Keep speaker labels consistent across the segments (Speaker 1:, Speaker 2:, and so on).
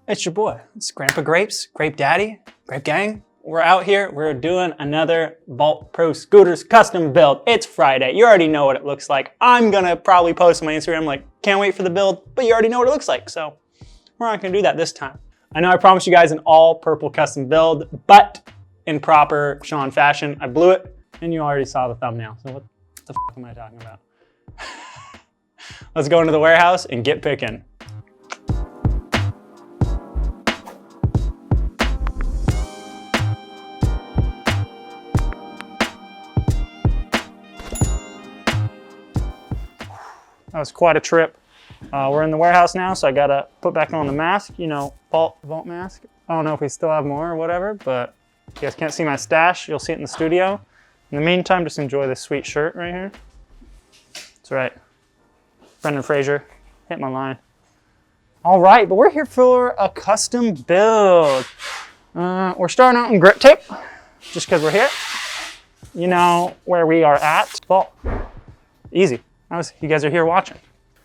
Speaker 1: It's your boy. It's Grandpa Grapes, Grape Daddy, Grape Gang. We're out here. We're doing another TheVaultProScooters custom build. It's Friday. You already know what it looks like. I'm gonna probably post on my Instagram like, can't wait for the build, but you already know what it looks like. So we're not gonna do that this time. I know I promised you guys an all purple custom build, but in proper Sean fashion, I blew it and you already saw the thumbnail. So what the f am I talking about? Let's go into the warehouse and get picking. That was quite a trip. We're in the warehouse now, so I gotta put back on the mask, you know, Vault mask. I don't know if we still have more or whatever, but if you guys can't see my stash, you'll see it in the studio. In the meantime, just enjoy this sweet shirt right here. That's right. Brendan Fraser, hit my line. All right, but we're here for a custom build. We're starting out in grip tape, just because we're here. You know where we are at. Vault. Easy. You guys are here watching.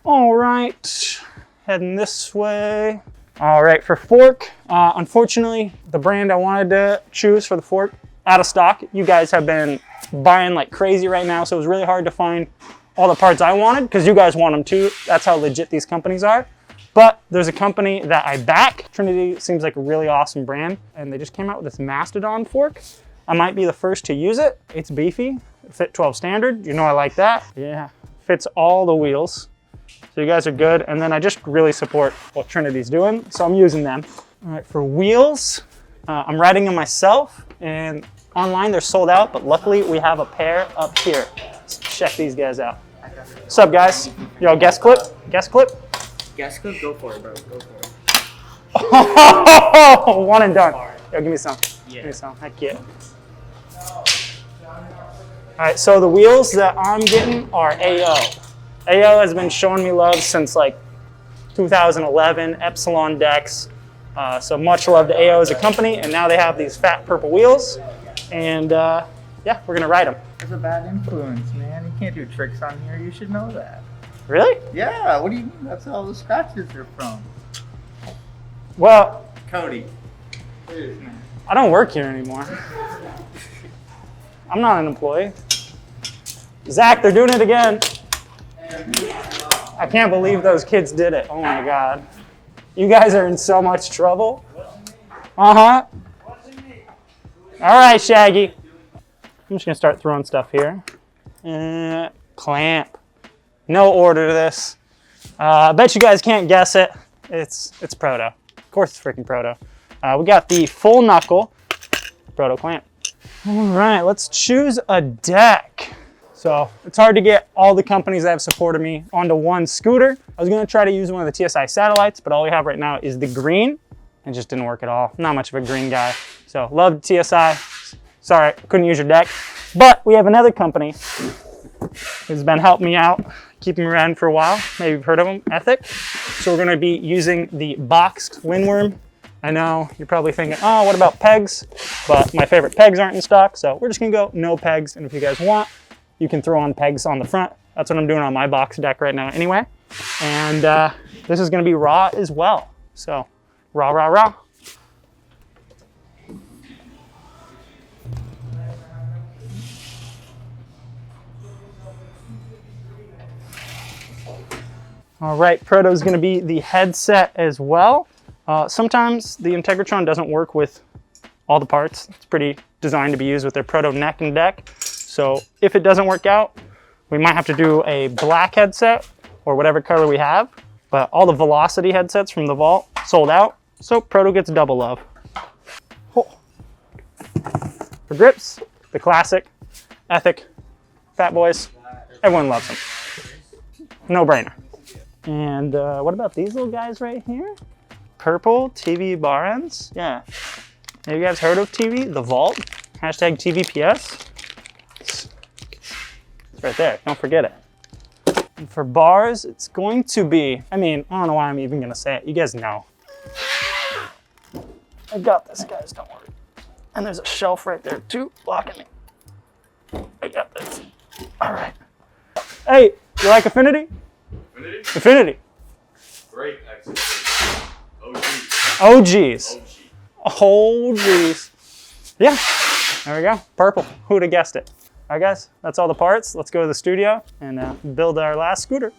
Speaker 1: All right, heading this way. All right, for fork, unfortunately, the brand I wanted to choose for the fork, out of stock. You guys have been buying like crazy right now, so it was really hard to find all the parts I wanted, because you guys want them too. That's how legit these companies are. But there's a company that I back. Trinity seems like a really awesome brand, and they just came out with this Mastodon fork. I might be the first to use it. It's beefy, fit 12 standard. You know I like that. Yeah. Fits all the wheels. So you guys are good. And then I just really support what Trinity's doing, so I'm using them. All right, for wheels, I'm riding them myself, and online they're sold out, but luckily we have a pair up here. Let's check these guys out. What's up, guys? Yo, guest clip? Guest clip?
Speaker 2: Guest clip? Go for it, bro. Go for it.
Speaker 1: Oh, one and done. Yo, give me some.
Speaker 2: Yeah.
Speaker 1: Give me some. Heck yeah. All right, so the wheels that I'm getting are AO. AO has been showing me love since like 2011, Epsilon decks. So much love to AO as a company, and now they have these fat purple wheels. And yeah, we're gonna ride them.
Speaker 2: That's a bad influence, man. You can't do tricks on here. You should know that.
Speaker 1: Really?
Speaker 2: Yeah, what do you mean? That's how all the scratches are from.
Speaker 1: Well,
Speaker 2: Cody.
Speaker 1: I don't work here anymore. I'm not an employee. Zach, they're doing it again. I can't believe those kids did it. Oh my God. You guys are in so much trouble. Uh-huh. All right, Shaggy. I'm just gonna start throwing stuff here. Clamp. No order to this. I bet you guys can't guess it. It's Proto. Of course it's freaking Proto. We got the full knuckle Proto clamp. All right, let's choose a deck. So it's hard to get all the companies that have supported me onto one scooter. I was gonna try to use one of the TSI satellites, but all we have right now is the green. It just didn't work at all. Not much of a green guy. So love TSI. Sorry, couldn't use your deck. But we have another company who's been helping me out, keeping me around for a while. Maybe you've heard of them, Ethic. So we're gonna be using the boxed windworm. I know you're probably thinking, oh, what about pegs? But my favorite pegs aren't in stock, so we're just gonna go no pegs. And if you guys want, you can throw on pegs on the front. That's what I'm doing on my box deck right now anyway. And this is gonna be raw as well. So raw, raw, raw. All right, Proto's gonna be the headset as well. Sometimes the Integratron doesn't work with all the parts. It's pretty designed to be used with their Proto neck and deck. So if it doesn't work out, we might have to do a black headset or whatever color we have. But all the Velocity headsets from the Vault sold out, so Proto gets double love. Oh. For grips, the classic, Ethic, Fat Boys, everyone loves them. No brainer. And what about these little guys right here? Purple TV bar ends. Yeah. Have you guys heard of TV? The Vault. Hashtag TVPS. It's right there. Don't forget it. And for bars, it's going to be, I don't know why I'm even going to say it. You guys know. I got this, guys. Don't worry. And there's a shelf right there, too, blocking me. I got this. All right. Hey, you like Affinity? Affinity? Great, actually. Oh geez. Oh geez. Yeah, there we go, purple. Who would have guessed it? All right guys, that's all the parts. Let's go to the studio and build our last scooter.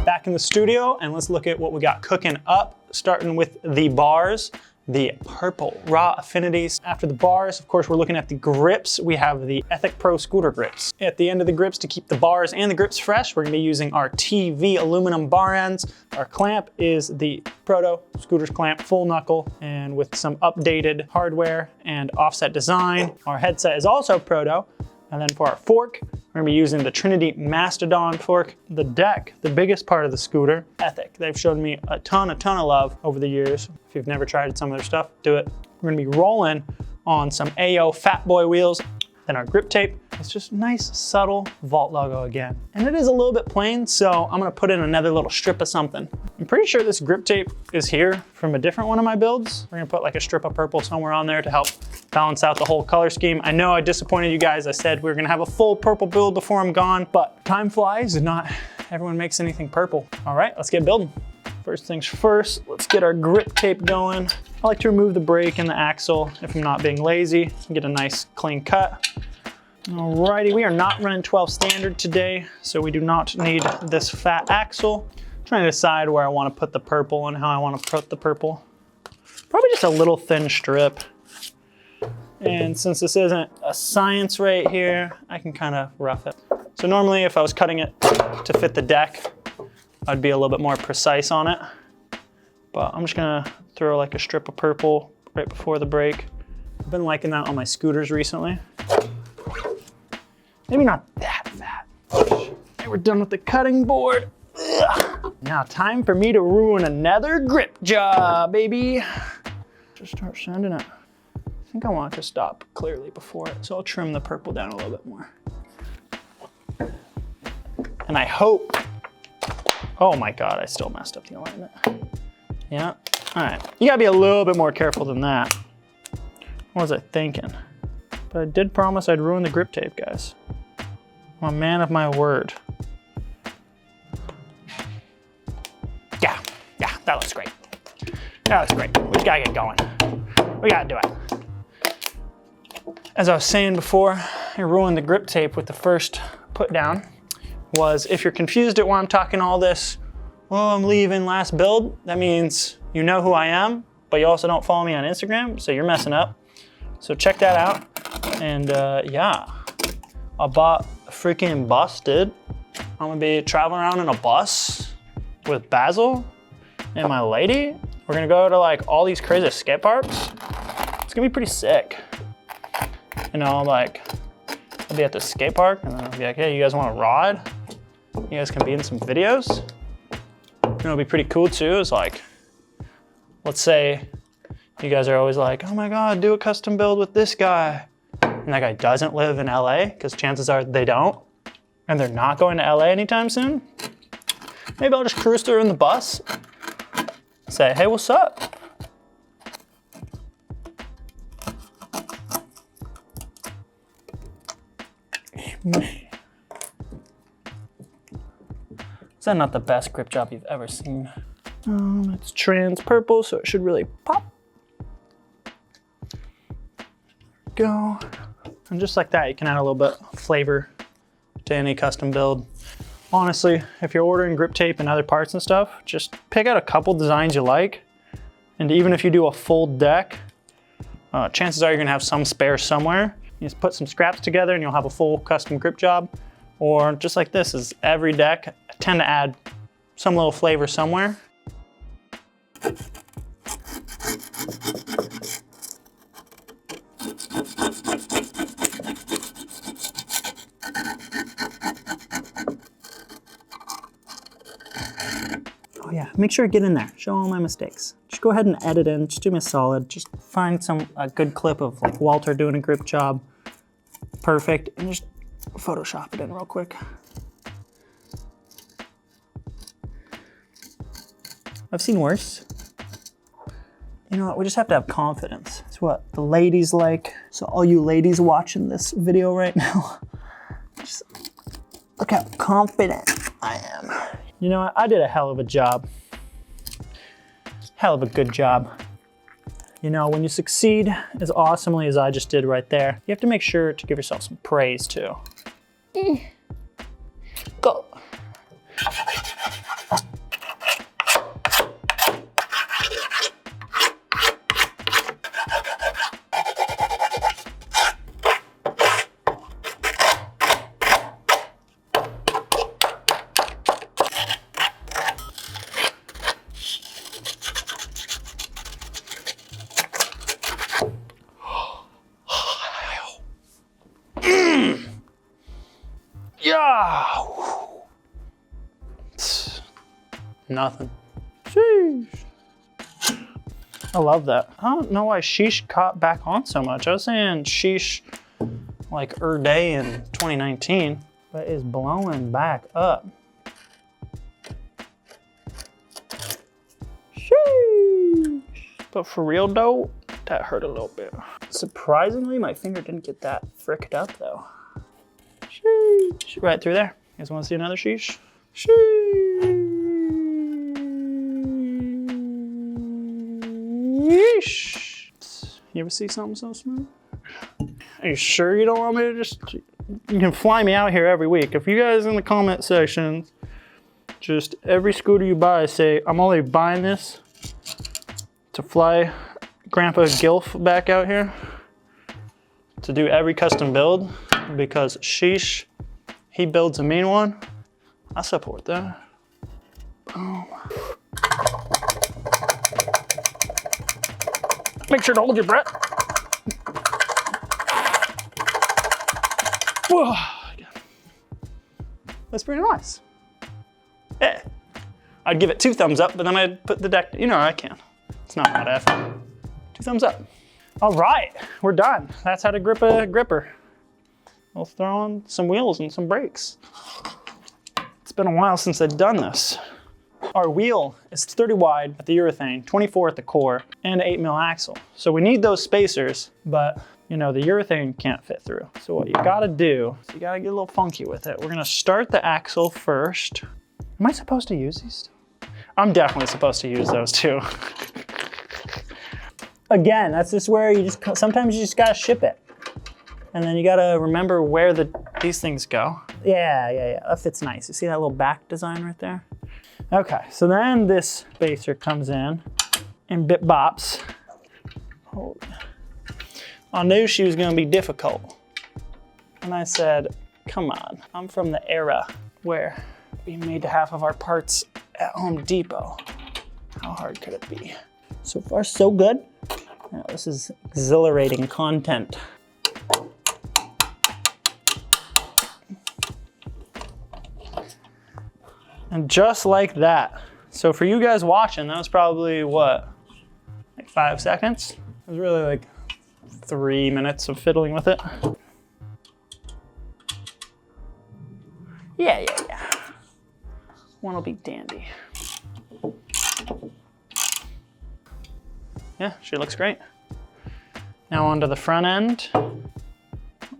Speaker 1: Back in the studio, and let's look at what we got cooking up, starting with the bars, the purple raw affinities. After the bars, of course, we're looking at the grips. We have the TheVaultPro scooter grips. At the end of the grips, to keep the bars and the grips fresh, we're gonna be using our TV aluminum bar ends. Our clamp is the TheVaultProScooters clamp, full knuckle, and with some updated hardware and offset design. Our headset is also Proto. And then for our fork, we're gonna be using the Trinity Mastodon fork. The deck, the biggest part of the scooter, Ethic. They've shown me a ton of love over the years. If you've never tried some of their stuff, do it. We're gonna be rolling on some AO Fat Boy wheels. Then our grip tape, it's just nice, subtle Vault logo again. And it is a little bit plain, so I'm gonna put in another little strip of something. I'm pretty sure this grip tape is here from a different one of my builds. We're gonna put like a strip of purple somewhere on there to help balance out the whole color scheme. I know I disappointed you guys. I said we were gonna have a full purple build before I'm gone, but time flies and not everyone makes anything purple. All right, let's get building. First things first, let's get our grip tape going. I like to remove the brake and the axle if I'm not being lazy and get a nice clean cut. Alrighty, we are not running 12 standard today, so we do not need this fat axle. I'm trying to decide where I want to put the purple and how I want to put the purple. Probably just a little thin strip. And since this isn't a science right here, I can kind of rough it. So normally if I was cutting it to fit the deck, I'd be a little bit more precise on it. But I'm just gonna throw like a strip of purple right before the brake. I've been liking that on my scooters recently. Maybe not that fat. Okay, we're done with the cutting board. Ugh. Now time for me to ruin another grip job, baby. Just start sanding it. I think I want to stop clearly before it, so I'll trim the purple down a little bit more. And I hope, oh my God, I still messed up the alignment. Yeah, all right. You gotta be a little bit more careful than that. What was I thinking? But I did promise I'd ruin the grip tape, guys. I'm a man of my word. Yeah, that looks great. That looks great. We just gotta get going. We gotta do it. As I was saying before, I ruined the grip tape with the first put down. Was if you're confused at why I'm talking all this, well, I'm leaving last build, that means you know who I am, but you also don't follow me on Instagram, so you're messing up. So check that out. And yeah, I bought a freaking bus, dude. I'm gonna be traveling around in a bus with Basil and my lady. We're gonna go to like all these crazy skate parks. It's gonna be pretty sick. You know, like, I'll be at the skate park and then I'll be like, hey, you guys wanna ride? You guys can be in some videos. You know, it'll be pretty cool too, is like, let's say you guys are always like, oh my God, do a custom build with this guy. And that guy doesn't live in LA, because chances are they don't, and they're not going to LA anytime soon. Maybe I'll just cruise through in the bus, say, hey, what's up? Is that not the best grip job you've ever seen? It's trans purple, so it should really pop. Go. And just like that, you can add a little bit of flavor to any custom build. Honestly, if you're ordering grip tape and other parts and stuff, just pick out a couple designs you like. And even if you do a full deck, chances are you're gonna have some spare somewhere. You just put some scraps together and you'll have a full custom grip job. Or just like this, is every deck, I tend to add some little flavor somewhere. Oh yeah, make sure I get in there, show all my mistakes. Just go ahead and edit in, just do me a solid. Just find a good clip of like Walter doing a grip job. Perfect, and just Photoshop it in real quick. I've seen worse. You know what, we just have to have confidence.
Speaker 3: It's what the ladies like. So all you ladies watching this video right now, just look how confident I am. You know what? I did a hell of a job. Hell of a good job. You know, when you succeed as awesomely as I just did right there, you have to make sure to give yourself some praise too. Go. Yeah. Nothing. Sheesh. I love that. I don't know why sheesh caught back on so much. I was saying sheesh like day in 2019, but it's blowing back up. Sheesh. But for real though, that hurt a little bit. Surprisingly, my finger didn't get that fricked up though. Sheesh. Right through there. You guys want to see another sheesh? Sheesh. You ever see something so smooth? Are you sure you don't want me to just... You can fly me out here every week. If you guys in the comment section, just every scooter you buy say, I'm only buying this to fly Grandpa Gilf back out here to do every custom build, because sheesh, he builds a mean one. I support that. Boom. Make sure to hold your breath. Whoa. That's pretty nice. Yeah. I'd give it 2 thumbs up, but then I'd put the deck, you know I can. It's not hot effort. 2 thumbs up. All right, we're done. That's how to grip a gripper. We'll throw on some wheels and some brakes. It's been a while since I've done this. Our wheel is 30 wide at the urethane, 24 at the core, and an 8mm axle. So we need those spacers, but you know, the urethane can't fit through. So what you gotta do, is you gotta get a little funky with it. We're gonna start the axle first. Am I supposed to use these? I'm definitely supposed to use those too. Again, that's just where you just, sometimes you just gotta ship it. And then you gotta remember where these things go. Yeah, that fits nice. You see that little back design right there? Okay, so then this spacer comes in and bit bops. Oh. I knew she was gonna be difficult. And I said, come on, I'm from the era where we made half of our parts at Home Depot. How hard could it be? So far, so good. Now, this is exhilarating content. And just like that. So for you guys watching, that was probably what? Like 5 seconds? It was really like 3 minutes of fiddling with it. Yeah. One will be dandy. Yeah, she looks great. Now onto the front end. All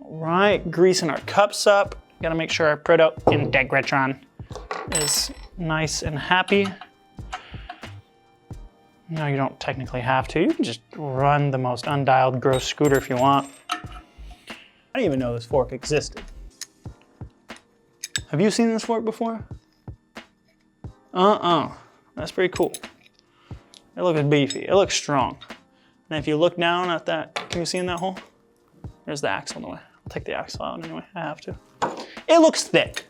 Speaker 3: right, greasing our cups up. Gotta make sure our proto integratron is nice and happy. No, you don't technically have to. You can just run the most undialed gross scooter if you want. I didn't even know this fork existed. Have you seen this fork before? That's pretty cool. It looks beefy, it looks strong. And if you look down at that, can you see in that hole? There's the axle in the way. I'll take the axle out anyway, I have to. It looks thick.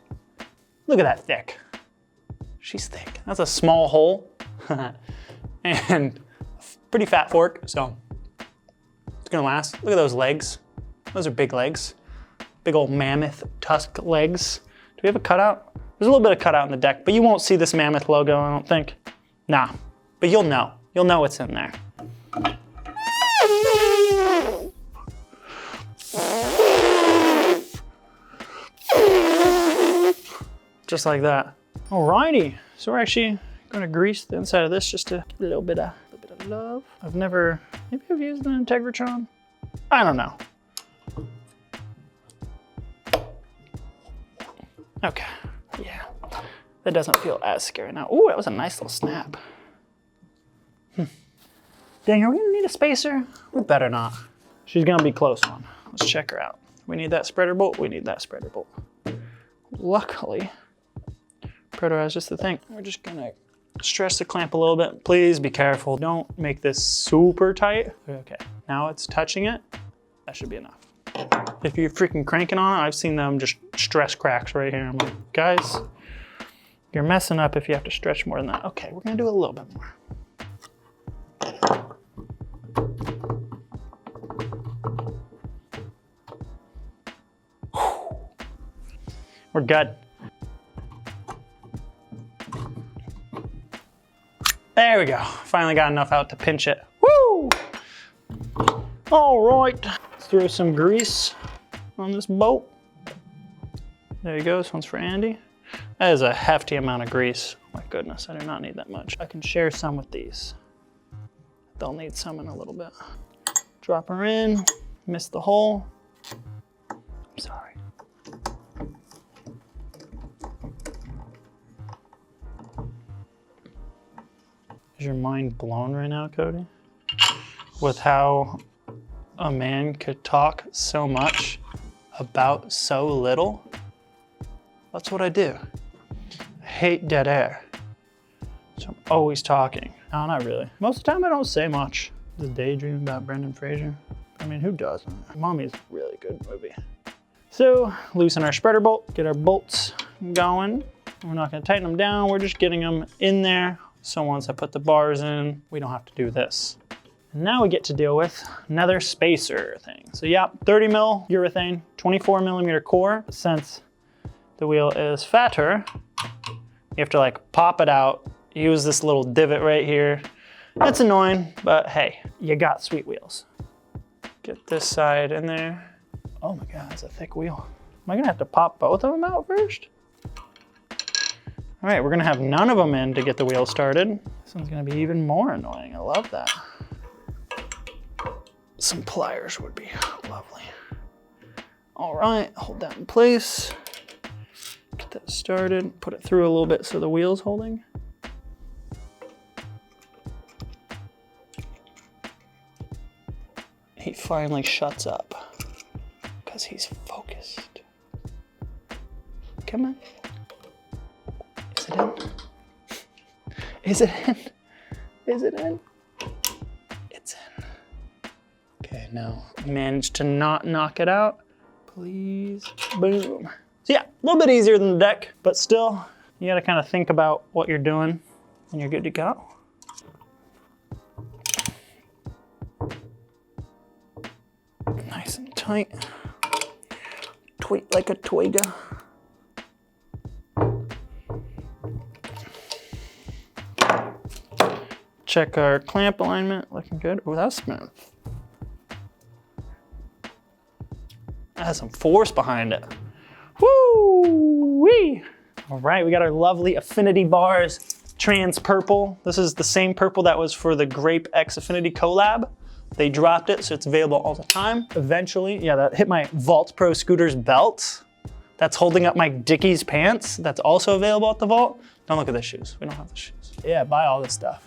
Speaker 3: Look at that thick. She's thick. That's a small hole. And pretty fat fork, so it's gonna last. Look at those legs. Those are big legs. Big old mammoth tusk legs. Do we have a cutout? There's a little bit of cutout in the deck, but you won't see this mammoth logo, I don't think. Nah, but you'll know. You'll know what's in there. Just like that. Alrighty, so we're actually gonna grease the inside of this just to a little bit of love. Maybe I've used an Integratron. I don't know. Okay, yeah. That doesn't feel as scary now. Ooh, that was a nice little snap. Dang, are we gonna need a spacer? We better not. She's gonna be close one. Let's check her out. We need that spreader bolt, we need that spreader bolt. Luckily, Proto has just the thing. We're just gonna stretch the clamp a little bit. Please be careful. Don't make this super tight. Okay, now it's touching it. That should be enough. If you're freaking cranking on it, I've seen them just stress cracks right here. I'm like, guys, you're messing up if you have to stretch more than that. Okay, we're gonna do a little bit more. We're good. There we go. Finally got enough out to pinch it. Woo! All right, let's throw some grease on this bolt. There you go, this one's for Andy. That is a hefty amount of grease. Oh my goodness, I do not need that much. I can share some with these. They'll need some in a little bit. Drop her in, miss the hole. I'm sorry. Is your mind blown right now, Cody? With how a man could talk so much about so little? That's what I do. I hate dead air. So I'm always talking. No, not really. Most of the time I don't say much. Just daydream about Brendan Fraser. I mean, who doesn't? Mommy's a really good movie. So, loosen our spreader bolt, get our bolts going. We're not gonna tighten them down, we're just getting them in there. So once I put the bars in, we don't have to do this. And now we get to deal with another spacer thing. So yeah, 30 mil urethane, 24 millimeter core. Since the wheel is fatter, you have to like pop it out, use this little divot right here. It's annoying, but hey, you got sweet wheels. Get this side in there. Oh my God, it's a thick wheel. Am I gonna have to pop both of them out first? All right, we're gonna have none of them in to get the wheel started. This one's gonna be even more annoying. I love that. Some pliers would be lovely. All right, hold that in place. Get that started, put it through a little bit so the wheel's holding. He finally shuts up because he's focused. Come on. Is it in? Is it in? It's in. Okay, now manage to not knock it out. Please, boom. So yeah, a little bit easier than the deck, but still, you gotta kind of think about what you're doing and you're good to go. Nice and tight. Tweet like a twigga. Check our clamp alignment, looking good. Oh, that's smooth. That has some force behind it. Woo-wee! All right, we got our lovely Affinity bars, trans purple. This is the same purple that was for the Grape X Affinity collab. They dropped it, so it's available all the time. Eventually, yeah, that hit my TheVaultProScooters belt. That's holding up my Dickies pants. That's also available at the Vault. Don't look at the shoes. We don't have the shoes. Yeah, buy all this stuff.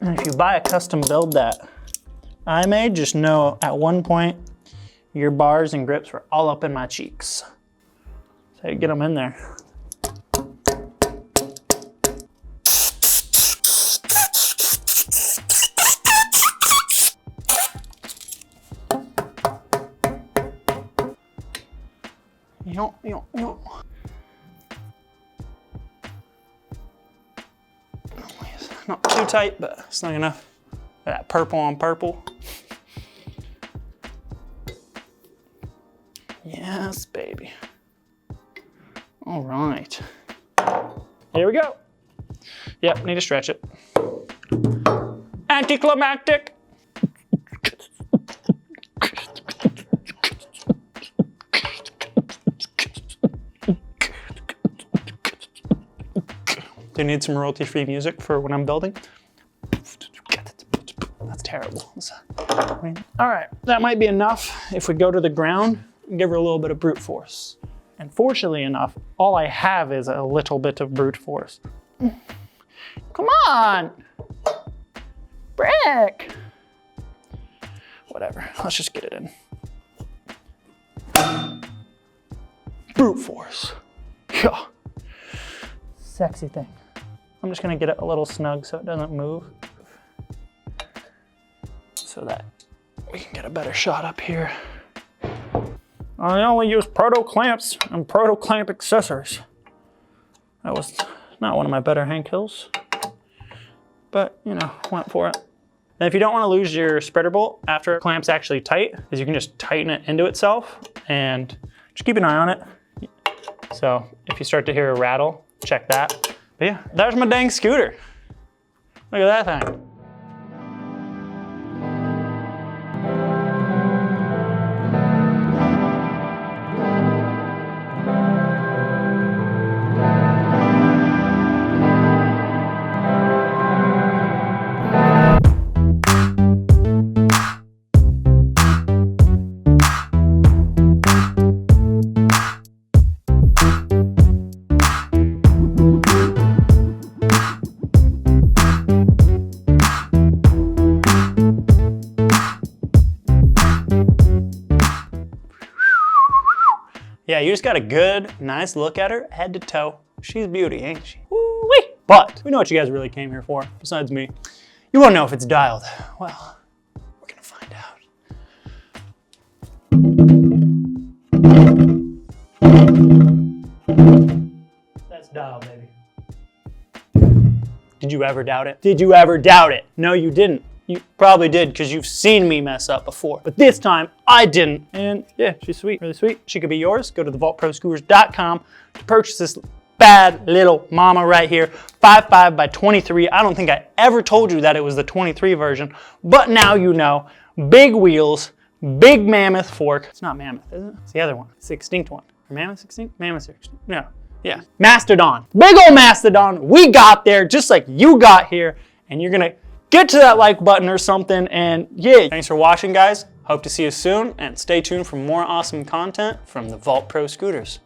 Speaker 3: And if you buy a custom build that I made, just know at one point your bars and grips were all up in my cheeks. So you get them in there. Not too tight, but snug enough. That purple on purple. Yes, baby. All right. Here we go. Yep, need to stretch it. Anticlimactic. Do you need some royalty-free music for when I'm building? That's terrible. All right, that might be enough. If we go to the ground, give her a little bit of brute force. And fortunately enough, all I have is a little bit of brute force. Come on! Brick! Whatever, let's just get it in. Brute force. Yeah. Sexy thing. I'm just gonna get it a little snug so it doesn't move, so that we can get a better shot up here. I only use proto clamps and proto clamp accessories. That was not one of my better hand kills, but you know, went for it. And if you don't want to lose your spreader bolt after a clamp's actually tight, is you can just tighten it into itself and just keep an eye on it. So if you start to hear a rattle, check that. But yeah, there's my dang scooter. Look at that thing. Yeah, you just got a good, nice look at her, head to toe. She's a beauty, ain't she? Woo-wee. But we know what you guys really came here for, besides me. You wanna know if it's dialed. Well, we're gonna find out. That's dialed, baby. Did you ever doubt it? Did you ever doubt it? No, you didn't. You probably did because you've seen me mess up before. But this time, I didn't. And yeah, she's sweet, really sweet. She could be yours. Go to TheVaultProScooters.com to purchase this bad little mama right here. 5.5 by 23. I don't think I ever told you that it was the 23 version, but now you know. Big wheels, big mammoth fork. It's not mammoth, is it? It's the other one. It's the extinct one. Mammoth extinct? Mammoth extinct. No. Yeah. Mastodon. Big old Mastodon. We got there just like you got here, and you're gonna get to that like button or something, and yeah. Thanks for watching, guys. Hope to see you soon, and stay tuned for more awesome content from the Vault Pro Scooters.